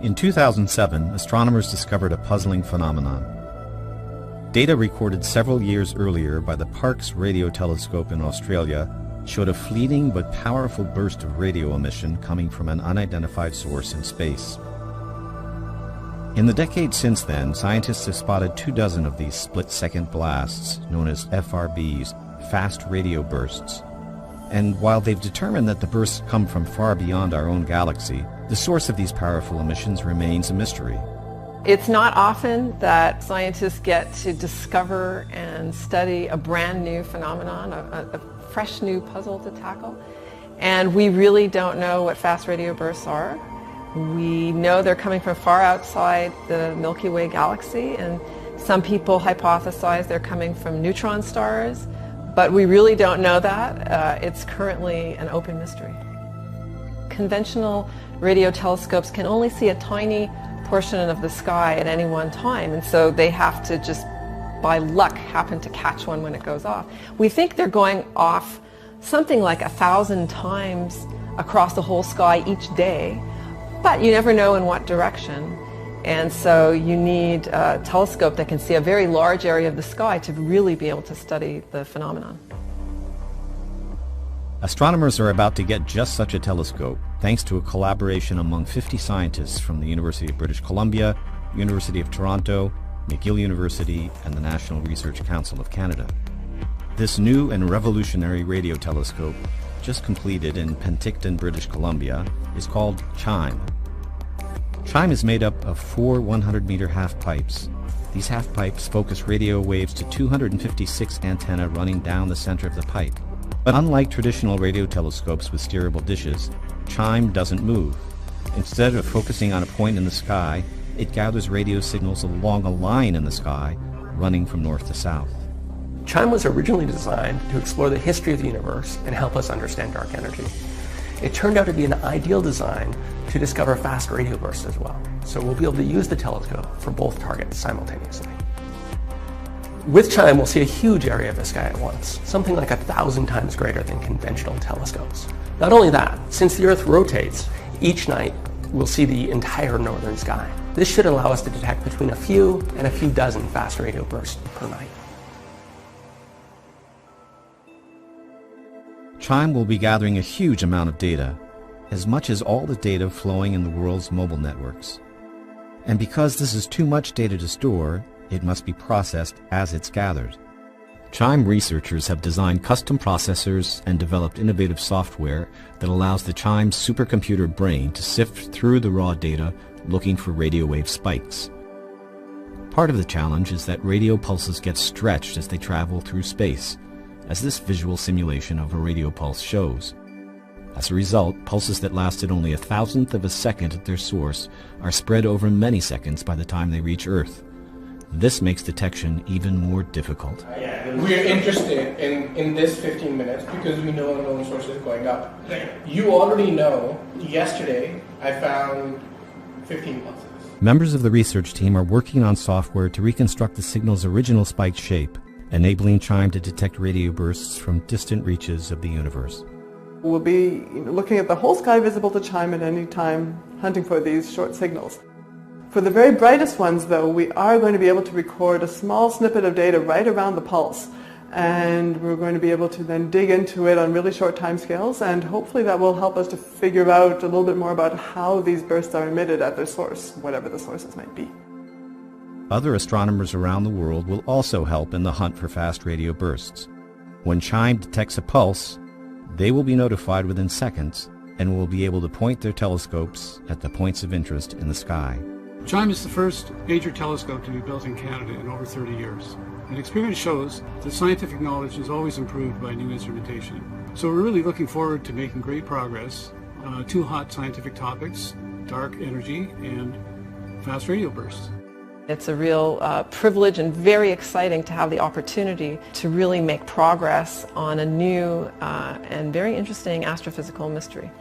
In 2007, astronomers discovered a puzzling phenomenon. Data recorded several years earlier by the Parkes radio telescope in Australia showed a fleeting but powerful burst of radio emission coming from an unidentified source in space. In the decades since then, scientists have spotted 24 of these split-second blasts, known as FRBs, fast radio bursts. And while they've determined that the bursts come from far beyond our own galaxy, the source of these powerful emissions remains a mystery. It's not often that scientists get to discover and study a brand new phenomenon, a fresh new puzzle to tackle. And we really don't know what fast radio bursts are. We know they're coming from far outside the Milky Way galaxy, and some people hypothesize they're coming from neutron stars, but we really don't know that. It's currently an open mystery. Conventional radio telescopes can only see a tiny portion of the sky at any one time, and so they have to just, by luck, happen to catch one when it goes off. We think they're going off something like 1,000 times across the whole sky each day, but you never know in what direction. And so you need a telescope that can see a very large area of the sky to really be able to study the phenomenon. Astronomers are about to get just such a telescope, thanks to a collaboration among 50 scientists from the University of British Columbia, University of Toronto, McGill University, and the National Research Council of Canada. This new and revolutionary radio telescope, just completed in Penticton, British Columbia, is called CHIME. CHIME is made up of 4 100-meter half-pipes. These half-pipes focus radio waves to 256 antennae running down the center of the pipe. But unlike traditional radio telescopes with steerable dishes, CHIME doesn't move. Instead of focusing on a point in the sky, it gathers radio signals along a line in the sky, running from north to south. CHIME was originally designed to explore the history of the universe and help us understand dark energy. It turned out to be an ideal design to discover fast radio bursts as well, so we'll be able to use the telescope for both targets simultaneously. With CHIME, we'll see a huge area of the sky at once, something like 1,000 times greater than conventional telescopes. Not only that, since the Earth rotates, each night we'll see the entire northern sky. This should allow us to detect between a few and a few dozen fast radio bursts per night. CHIME will be gathering a huge amount of data, as much as all the data flowing in the world's mobile networks. And because this is too much data to store, it must be processed as it's gathered. CHIME researchers have designed custom processors and developed innovative software that allows the CHIME supercomputer brain to sift through the raw data looking for radio wave spikes. Part of the challenge is that radio pulses get stretched as they travel through space, as this visual simulation of a radio pulse shows. As a result, pulses that lasted only 1,000th of a second at their source are spread over many seconds by the time they reach Earth. This makes detection even more difficult. We are interested in this 15 minutes because we know unknown sources going up. You already know, yesterday I found 15 pulses. Members of the research team are working on software to reconstruct the signal's original spiked shape, enabling CHIME to detect radio bursts from distant reaches of the universe. We'll be looking at the whole sky visible to CHIME at any time, hunting for these short signals. For the very brightest ones, though, we are going to be able to record a small snippet of data right around the pulse, and we're going to be able to then dig into it on really short time scales, and hopefully that will help us to figure out a little bit more about how these bursts are emitted at their source, whatever the sources might be. Other astronomers around the world will also help in the hunt for fast radio bursts. When CHIME detects a pulse, they will be notified within seconds and will be able to point their telescopes at the points of interest in the sky. CHIME is the first major telescope to be built in Canada in over 30 years. And experience shows that scientific knowledge is always improved by new instrumentation. So we're really looking forward to making great progress on 2 hot scientific topics, dark energy and fast radio bursts. It's a real privilege and very exciting to have the opportunity to really make progress on a new and very interesting astrophysical mystery.